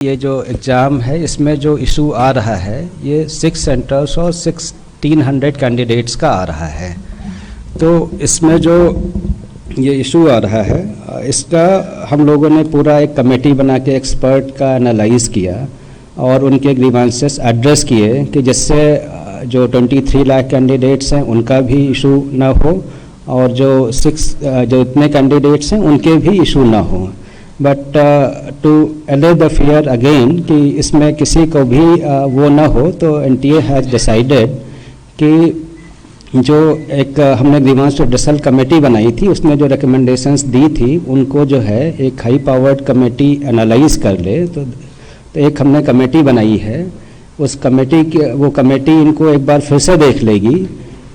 ये जो एग्ज़ाम है इसमें जो इशू आ रहा है ये 6 सेंटर्स और 1600 कैंडिडेट्स का आ रहा है। तो इसमें जो ये इशू आ रहा है इसका हम लोगों ने पूरा एक कमेटी बना के एक्सपर्ट का एनालाइज किया और उनके ग्रीवांसेस एड्रेस किए कि जिससे जो 23 लाख कैंडिडेट्स हैं उनका भी इशू ना हो और जो इतने कैंडिडेट्स हैं उनके भी इशू ना हो। बट टू एले द फियर अगेन कि इसमें किसी को भी वो ना हो, तो NTA हैज़ डिसाइडेड कि जो एक हमने ग्रीवांस रिड्रेसल कमेटी बनाई थी उसने जो रिकमेंडेशंस दी थी उनको जो है एक हाई पावर्ड कमेटी एनालाइज कर ले। तो एक हमने कमेटी बनाई है, उस कमेटी की वो कमेटी इनको एक बार फिर से देख लेगी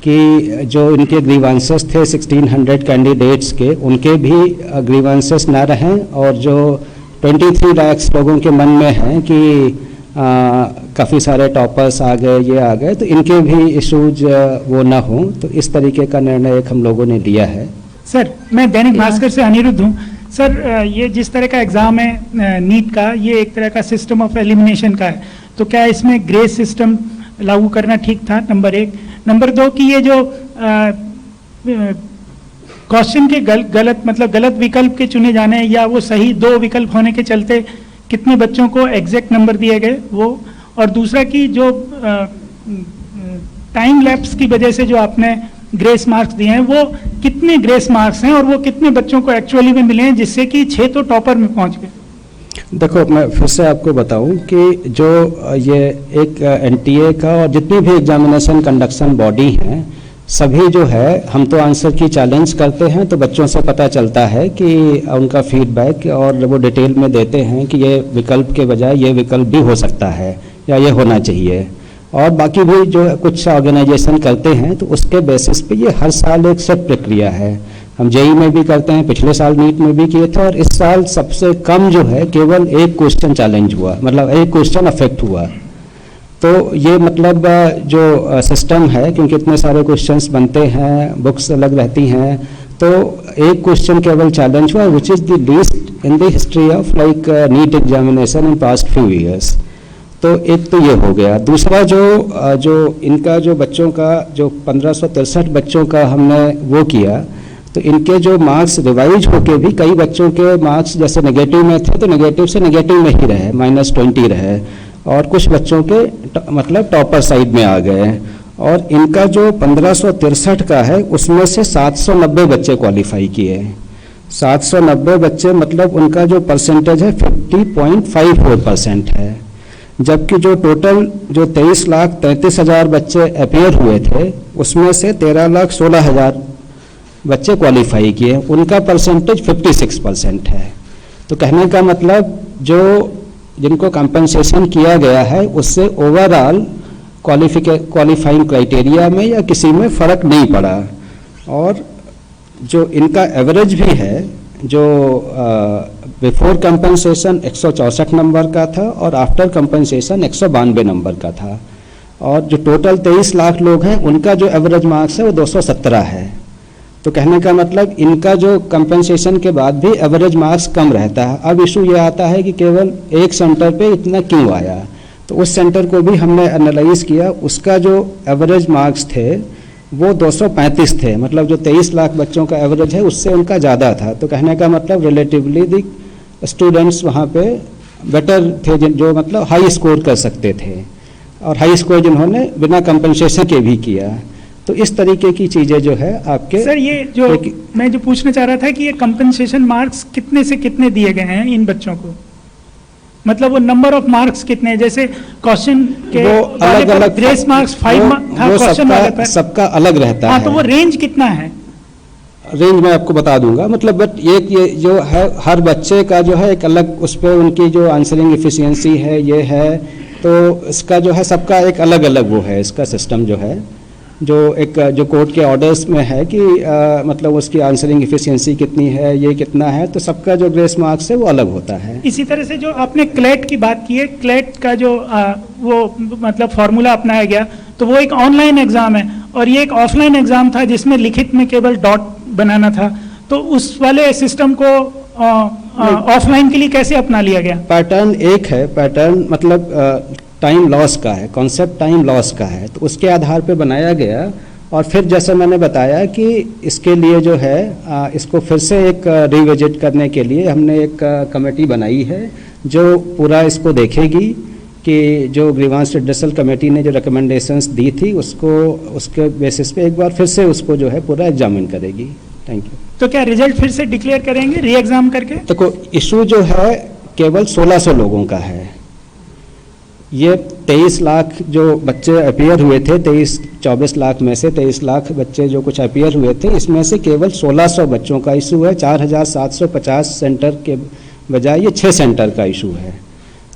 कि जो इनके ग्रीवांसेस थे 1600 कैंडिडेट्स के उनके भी ग्रीवांसेस ना रहें और जो 23 लाख लोगों के मन में हैं कि काफ़ी सारे टॉपर्स आ गए ये आ गए तो इनके भी इशूज वो ना हों। तो इस तरीके का निर्णय एक हम लोगों ने लिया है। सर मैं दैनिक भास्कर से अनिरुद्ध हूँ। सर ये जिस तरह का एग्ज़ाम है नीट का, ये एक तरह का सिस्टम ऑफ एलिमिनेशन का है, तो क्या इसमें ग्रेस सिस्टम लागू करना ठीक था? नंबर 1। नंबर 2 कि ये जो क्वेश्चन के गलत विकल्प के चुने जाने या वो सही 2 विकल्प होने के चलते कितने बच्चों को एग्जैक्ट नंबर दिए गए वो, और दूसरा कि जो टाइम लैप्स की वजह से जो आपने ग्रेस मार्क्स दिए हैं वो कितने ग्रेस मार्क्स हैं और वो कितने बच्चों को एक्चुअली में मिले हैं जिससे कि 6 तो टॉपर में पहुंच गए। देखो मैं फिर से आपको बताऊं कि जो ये एक NTA का और जितनी भी एग्जामिनेशन कंडक्शन बॉडी हैं सभी जो है हम तो आंसर की चैलेंज करते हैं, तो बच्चों से पता चलता है कि उनका फीडबैक और वो डिटेल में देते हैं कि ये विकल्प के बजाय ये विकल्प भी हो सकता है या ये होना चाहिए। और बाकी भी जो कुछ ऑर्गेनाइजेशन करते हैं तो उसके बेसिस पे ये हर साल एक सेट प्रक्रिया है। हम JEE में भी करते हैं, पिछले साल नीट में भी किए थे और इस साल सबसे कम जो है केवल एक क्वेश्चन चैलेंज हुआ, मतलब एक क्वेश्चन अफेक्ट हुआ। तो ये मतलब जो सिस्टम है, क्योंकि इतने सारे क्वेश्चंस बनते हैं, बुक्स अलग रहती हैं, तो एक क्वेश्चन केवल चैलेंज हुआ which is the least in the history of like NEET examination in past few years. तो एक तो ये हो गया। दूसरा जो इनका जो बच्चों का जो 1563 बच्चों का हमने वो किया, तो इनके जो मार्क्स रिवाइज होके भी कई बच्चों के मार्क्स जैसे नेगेटिव में थे तो नेगेटिव से नेगेटिव में ही रहे, -20 रहे, और कुछ बच्चों के मतलब टॉपर साइड में आ गए। और इनका जो 1563 का है उसमें से 790 बच्चे क्वालिफाई किए। 790 बच्चे मतलब उनका जो परसेंटेज है 50.54% है, जबकि जो टोटल जो 23,33,000 बच्चे अपियर हुए थे उसमें से 13,16,000 बच्चे क्वालिफाई किए, उनका परसेंटेज 56% है। तो कहने का मतलब जो जिनको कंपनसेशन किया गया है उससे ओवरऑल क्वालिफाइंग क्राइटेरिया में या किसी में फ़र्क नहीं पड़ा। और जो इनका एवरेज भी है जो बिफोर कंपनसेशन 164 नंबर का था और आफ्टर कंपनसेशन 192 नंबर का था। और जो टोटल 23 लाख लोग हैं उनका जो एवरेज मार्क्स है वो 217 है। तो कहने का मतलब इनका जो कंपनसेशन के बाद भी एवरेज मार्क्स कम रहता है। अब इशू ये आता है कि केवल एक सेंटर पे इतना क्यों आया, तो उस सेंटर को भी हमने एनालाइज किया, उसका जो एवरेज मार्क्स थे वो 235 थे, मतलब जो 23 लाख बच्चों का एवरेज है उससे उनका ज़्यादा था। तो कहने का मतलब रिलेटिवली दी स्टूडेंट्स वहाँ पे बेटर थे जो मतलब हाई स्कोर कर सकते थे, और हाई स्कोर जिन्होंने बिना कंपनसेशन के भी किया। तो इस तरीके की चीज़ें जो है आपके सर ये जो मैं जो पूछना चाह रहा था कि ये कंपनसेशन मार्क्स कितने से कितने दिए गए हैं इन बच्चों को, मतलब वो नंबर ऑफ मार्क्स कितने, जैसे क्वेश्चन के वो अलग अलग ग्रेस मार्क्स 5 क्वेश्चन सबका अलग रहता है। तो वो रेंज कितना है? रेंज मैं आपको बता दूंगा, मतलब बट ये जो है हर बच्चे का जो है एक अलग उस पर उनकी जो आंसरिंग एफिशिएंसी है ये है, तो इसका जो है सबका एक अलग अलग वो है इसका सिस्टम जो है, जो एक जो कोर्ट के ऑर्डर्स में है कि मतलब उसकी आंसरिंग एफिशिएंसी कितनी है, ये कितना है, तो सबका जो ग्रेस मार्क्स है वो अलग होता है। इसी तरह से जो आपने क्लेट की बात की है, क्लेट का जो वो मतलब फॉर्मूला अपनाया गया, तो वो एक ऑनलाइन एग्जाम है और ये एक ऑफलाइन एग्जाम था जिसमें लिखित में केवल डॉट बनाना था। तो उस वाले सिस्टम को ऑफलाइन के लिए कैसे अपना लिया गया? पैटर्न एक है, पैटर्न मतलब टाइम लॉस का है, कॉन्सेप्ट टाइम लॉस का है, तो उसके आधार पे बनाया गया। और फिर जैसे मैंने बताया कि इसके लिए जो है इसको फिर से एक रिविजिट करने के लिए हमने एक कमेटी बनाई है जो पूरा इसको देखेगी कि जो ग्रीवांस रिड्रेसल कमेटी ने जो रिकमेंडेशंस दी थी उसको उसके बेसिस पे एक बार फिर से उसको जो है पूरा एग्जामिन करेगी। Thank you. तो क्या रिजल्ट फिर से डिक्लेयर करेंगे री एग्जाम करके? देखो, इशू जो है केवल 1600 लोगों का है। ये 23 लाख जो बच्चे अपीयर हुए थे, 24 लाख में से 23 लाख बच्चे जो कुछ अपीयर हुए थे, इसमें से केवल 1600 बच्चों का इशू है। 4750 सेंटर के बजाय ये 6 सेंटर का इशू है।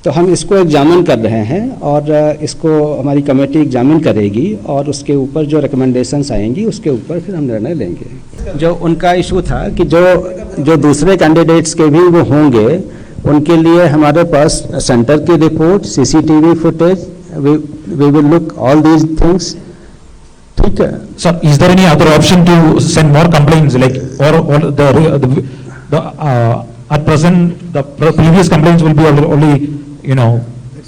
तो हम इसको एग्जामिन कर रहे हैं और इसको हमारी कमेटी एग्जामिन करेगी और उसके ऊपर जो रिकमेंडेशंस आएंगी उसके ऊपर फिर हम निर्णय लेंगे। जो उनका इशू था कि जो दूसरे कैंडिडेट्स के भी वो होंगे, उनके लिए हमारे पास सेंटर की report, CCTV footage, we will look all these things. ठीक है sir, is there any other option to send more complaints like और the at present the previous complaints will be only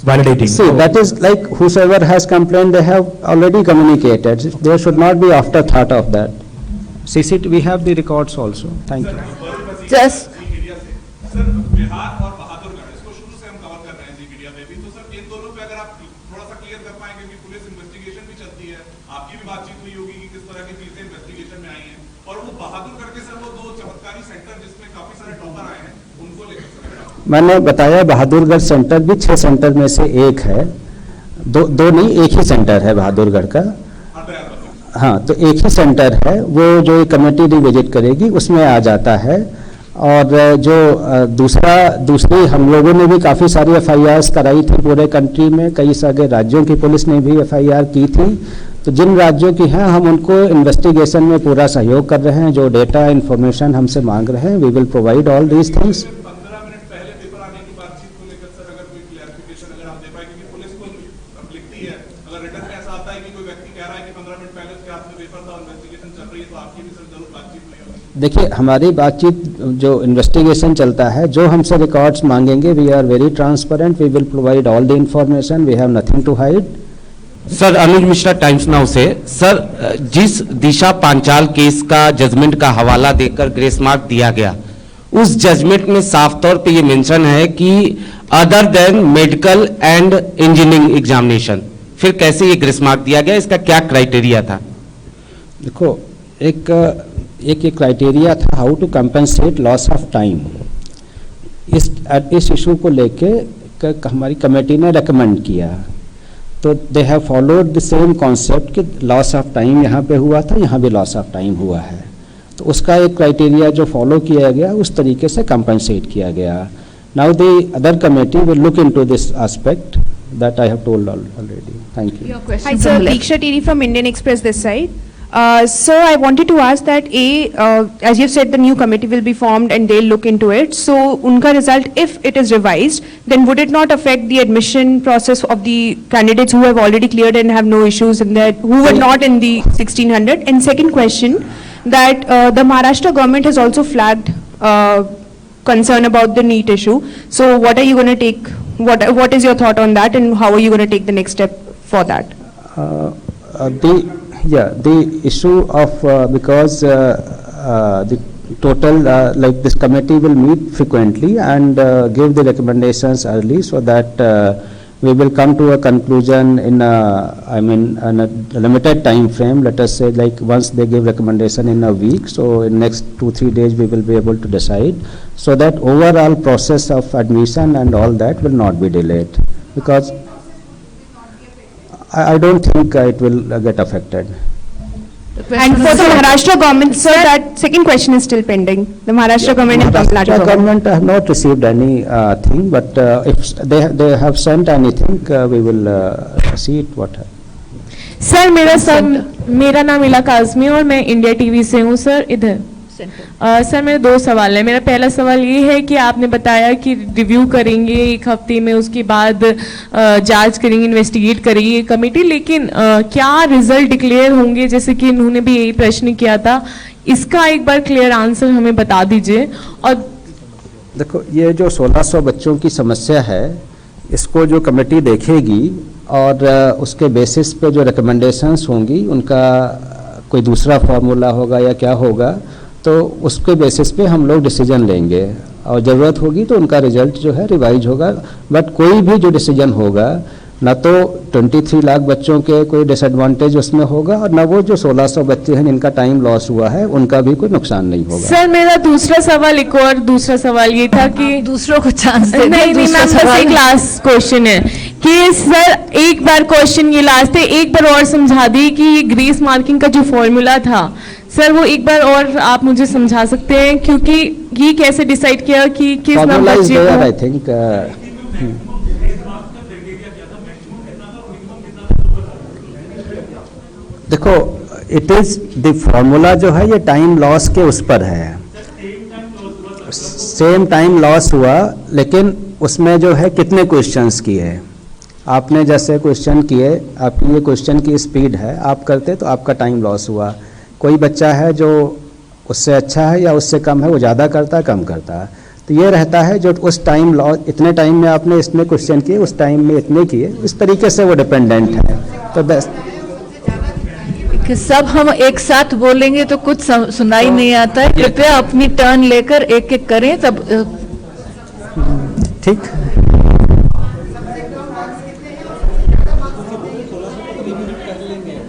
validating? See, that is like whosoever has complained, they have already communicated. There should not be afterthought of that. CCTV, we have the records also. Thank you. Just sir, Bihar और बहादुरगढ़ इसको शुरू से हम cover कर रहे हैं जी media में भी, तो सर इन दोनों पे अगर आप थोड़ा सा क्लियर कर पाएंगे कि पुलिस इन्वेस्टिगेशन भी चलती है, आपकी भी बातचीत हुई होगी कि किस तरह की चीजें इन्वेस्टिगेशन में आई हैं, और वो बहादुरगढ़ के सर वो 2 चमत्कारी सेंटर जिसमें काफी सारे टॉपर आए हैं उनको लेकर मैंने बताया बहादुरगढ़ सेंटर भी 6 सेंटर में से एक है। दो नहीं, एक ही सेंटर है बहादुरगढ़ का। हाँ, तो एक ही सेंटर है, वो जो कमेटी रिविजिट करेगी उसमें आ जाता है। और जो दूसरी हम लोगों ने भी काफ़ी सारी एफआईआर्स कराई थी पूरे कंट्री में, कई सारे राज्यों की पुलिस ने भी एफआईआर की थी। तो जिन राज्यों की हैं हम उनको इन्वेस्टिगेशन में पूरा सहयोग कर रहे हैं। जो डेटा इन्फॉर्मेशन हमसे मांग रहे हैं, we will provide all these things. 15 minute पहले पेपर आने की बातचीत को लेकर सर अगर कोई क्लैरिफिकेशन अगर आप दे पाए, क्योंकि पुलिस को लिखती है, अगर रिटर्न में ऐसा आता है कि कोई व्यक्ति कह रहा है कि 15 मिनट पहले उसके हाथ में पेपर था, इन्वेस्टिगेशन चल रही है, तो आपकी भी सर जरूर बातचीत हुई होगी। देखिए, हमारी बातचीत जो इन्वेस्टिगेशन चलता है, जो हमसे रिकॉर्ड्स मांगेंगे, we are very transparent, we will provide all the information, we have nothing to hide. Sir, Anuj Mishra, Times Now से। सर, जिस दिशा पांचाल केस का जजमेंट का हवाला देकर ग्रेस मार्क दिया गया, उस जजमेंट में साफ तौर पे ये मेंशन है कि other than medical and engineering examination, फिर कैसे ये ग्रेस मार्क दिया गया, इसका क्या क्राइटेरिया था? देखो, एक क्राइटेरिया था how to compensate loss of time. इस इशू को लेके हमारी कमेटी ने रेकमेंड किया, तो they have followed the same concept कि लॉस ऑफ टाइम यहाँ पे हुआ था, यहाँ भी लॉस ऑफ टाइम हुआ है, तो उसका एक क्राइटेरिया जो फॉलो किया गया उस तरीके से कंपेंसेट किया गया। Now the other committee will look into this aspect that I have told already. Thank you. Hi sir, Diksha Tiri from Indian Express this side. Sir, I wanted to ask that as you've said, the new committee will be formed and they'll look into it. So, unka result, if it is revised, then would it not affect the admission process of the candidates who have already cleared and have no issues in that, who were not in the 1600? And second question, that the Maharashtra government has also flagged concern about the NEET issue. So, what are you going to take? What is your thought on that, and how are you going to take the next step for that? The issue of because the total like this committee will meet frequently and give the recommendations early, so that we will come to a conclusion in in a limited time frame. Let us say like once they give recommendation in a week, so in next 2-3 days we will be able to decide, so that overall process of admission and all that will not be delayed, because I don't think it will get affected. And for the Maharashtra government, sir, that second question is still pending. The Maharashtra government and Tamil Nadu Maharashtra government. government have not received any thing, but if they have sent anything, we will see it what happens. Sir, मेरा नाम इलाका आजमी और मैं India TV से हूँ sir इधर। Sir, मेरे 2 सवाल है। मेरा पहला सवाल ये है कि आपने बताया कि रिव्यू करेंगे 1 हफ्ते में, उसके बाद जांच करेंगे, इन्वेस्टिगेट करेंगे कमेटी, लेकिन क्या रिजल्ट डिक्लेयर होंगे, जैसे कि इन्होंने भी यही प्रश्न किया था, इसका एक बार क्लियर आंसर हमें बता दीजिए। और देखो, ये जो 1600 बच्चों की समस्या है, इसको जो कमेटी देखेगी और उसके बेसिस पे जो रिकमेंडेशंस होंगी, उनका कोई दूसरा फार्मूला होगा या क्या होगा, तो उसके बेसिस पे हम लोग डिसीजन लेंगे और ज़रूरत होगी तो उनका रिजल्ट जो है रिवाइज होगा। बट कोई भी जो डिसीजन होगा, ना तो 23 लाख बच्चों के कोई डिसएडवांटेज उसमें होगा और ना वो जो 1600 बच्चे हैं जिनका टाइम लॉस हुआ है उनका भी कोई नुकसान नहीं होगा। सर मेरा दूसरा सवाल ये था कि दूसरों को चांस दे नहीं मैम, बस एक लास्ट क्वेश्चन है कि सर एक बार क्वेश्चन ये लास्ट है, एक बार और समझा दी कि ये ग्रेस मार्किंग का जो फॉर्मूला था सर, वो एक बार और आप मुझे समझा सकते हैं, क्योंकि ये कैसे डिसाइड किया कि किस formula is there, I think. देखो, इट इज द फॉर्मूला जो है ये टाइम लॉस के उस पर है, सेम टाइम लॉस हुआ, लेकिन उसमें जो है कितने क्वेश्चंस किए आपने। जैसे क्वेश्चन किए, आपकी ये क्वेश्चन की स्पीड है, आप करते तो आपका टाइम लॉस हुआ। कोई बच्चा है जो उससे अच्छा है या उससे कम है, वो ज़्यादा करता है कम करता है, तो ये रहता है जो उस टाइम लॉस, इतने टाइम में आपने इतने क्वेश्चन किए, उस टाइम में इतने किए, इस तरीके से वो डिपेंडेंट है। तो बस कि सब हम एक साथ बोलेंगे तो कुछ सुनाई नहीं आता है, कृपया अपनी टर्न लेकर एक एक करें तब। ठीक।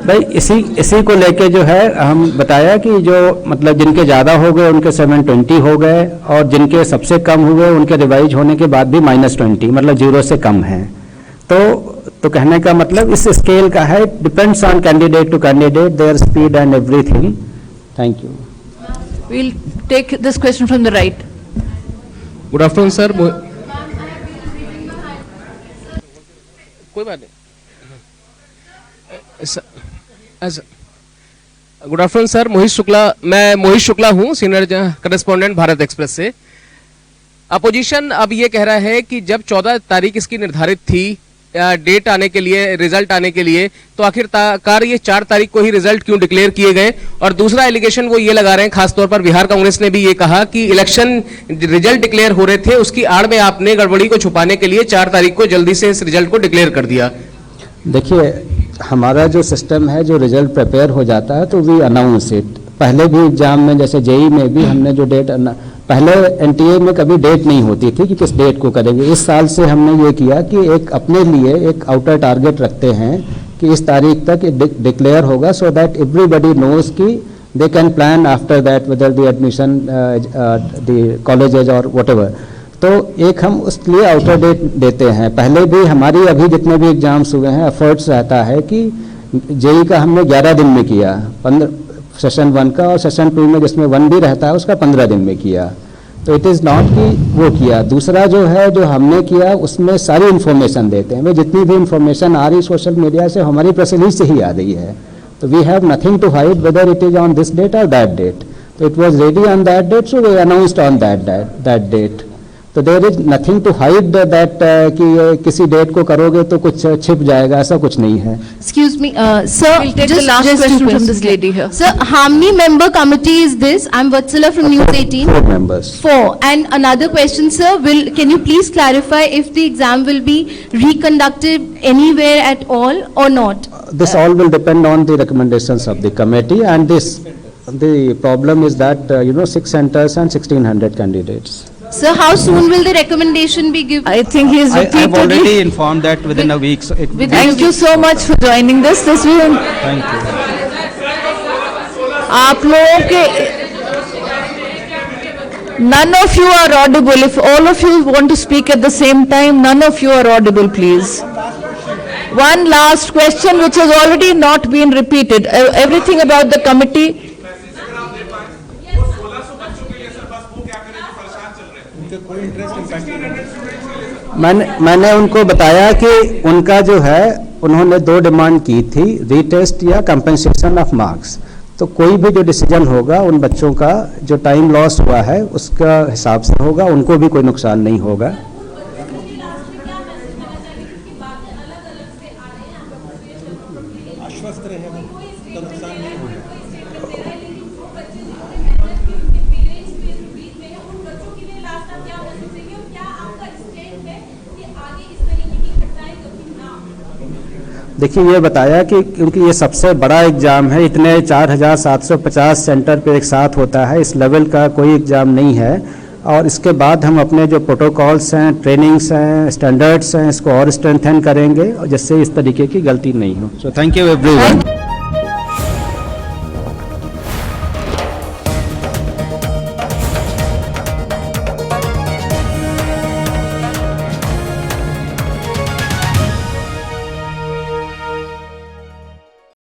भाई इसी को लेके जो है हम बताया कि जो मतलब जिनके ज़्यादा हो गए उनके 720 हो गए और जिनके सबसे कम हुए उनके रिवाइज होने के बाद भी -20, मतलब 0 से कम है। तो कहने का मतलब इस स्केल का है, depends on candidate to candidate, their speed and everything. Thank you. We'll take this question from the right. Good afternoon sir. कोई बात नहीं। गुड आफ्टरनून सर, मैं मोहित शुक्ला हूँ, सीनियर करेस्पॉन्डेंट भारत एक्सप्रेस से। अपोजिशन अब ये कह रहा है कि जब 14 तारीख इसकी निर्धारित थी डेट आने के लिए, रिजल्ट आने के लिए, तो आखिरकार ये 4 तारीख को ही रिजल्ट क्यों डिक्लेयर किए गए। और दूसरा एलिगेशन वो ये लगा रहे हैं, खासतौर पर बिहार कांग्रेस ने भी ये कहा कि इलेक्शन रिजल्ट डिक्लेयर हो रहे थे, उसकी आड़ में आपने गड़बड़ी को छुपाने के लिए 4 तारीख को जल्दी से इस रिजल्ट को डिक्लेयर कर दिया। देखिए, हमारा जो सिस्टम है, जो रिजल्ट प्रिपेयर हो जाता है तो वी अनाउंस इट। पहले भी एग्जाम में, जैसे जेई में भी हमने जो डेट, पहले एनटीए में कभी डेट नहीं होती थी कि किस डेट को करेंगे। इस साल से हमने ये किया कि एक अपने लिए एक आउटर टारगेट रखते हैं कि इस तारीख तक डिक्लेयर होगा, सो दैट एवरीबडी नोज कि they can plan after that whether the admission the colleges और व्हाटएवर। तो एक हम उसके लिए आउटर डेट देते हैं। पहले भी हमारी अभी जितने भी एग्जाम्स हुए हैं, एफर्ट्स रहता है कि जेई का हमने 11 दिन में किया, 15 सेशन 1 का, और सेशन 2 में जिसमें 1 भी रहता है उसका 15 दिन में किया। तो इट इज़ नॉट कि वो किया। दूसरा जो है, जो हमने किया उसमें सारी इन्फॉर्मेशन देते हैं। वे जितनी भी इन्फॉर्मेशन आ रही सोशल मीडिया से, हमारी प्रेस रिलीज से ही आ रही है। तो we have nothing to hide whether it is on this date और दैट डेट। तो it was ready on that date, so we announced on that date. तो there is nothing to hide that कि किसी date को करोगे तो कुछ छिप जाएगा, ऐसा कुछ नहीं है। Excuse me, sir. We'll take the last question from this lady here. Sir, how many member committee is this? I'm Vatsala from News 18. 4 members. 4. And another question, sir. Can you please clarify if the exam will be reconducted anywhere at all or not? This all will depend on the recommendations of the committee, and the problem is that 6 centers and 1600 candidates. Sir, how soon will the recommendation be given? I think he is I've already repeatedly. informed that within a week. So it Thank you so much for joining this. This will. Thank you. आप लोगों के none of you are audible. If all of you want to speak at the same time, none of you are audible, please. One last question which has already not been repeated. Everything about the committee. मैंने उनको बताया कि उनका जो है, उन्होंने 2 demand की थी, रीटेस्ट या कंपनसेशन ऑफ मार्क्स। तो कोई भी जो डिसीजन होगा उन बच्चों का जो टाइम लॉस हुआ है उसका हिसाब से होगा, उनको भी कोई नुकसान नहीं होगा। देखिए ये बताया कि क्योंकि ये सबसे बड़ा एग्ज़ाम है, इतने 4750 सेंटर पे एक साथ होता है, इस लेवल का कोई एग्ज़ाम नहीं है, और इसके बाद हम अपने जो प्रोटोकॉल्स हैं, ट्रेनिंग्स हैं, स्टैंडर्ड्स हैं, इसको और स्ट्रेंथन करेंगे जिससे इस तरीके की गलती नहीं हो। So thank you everyone.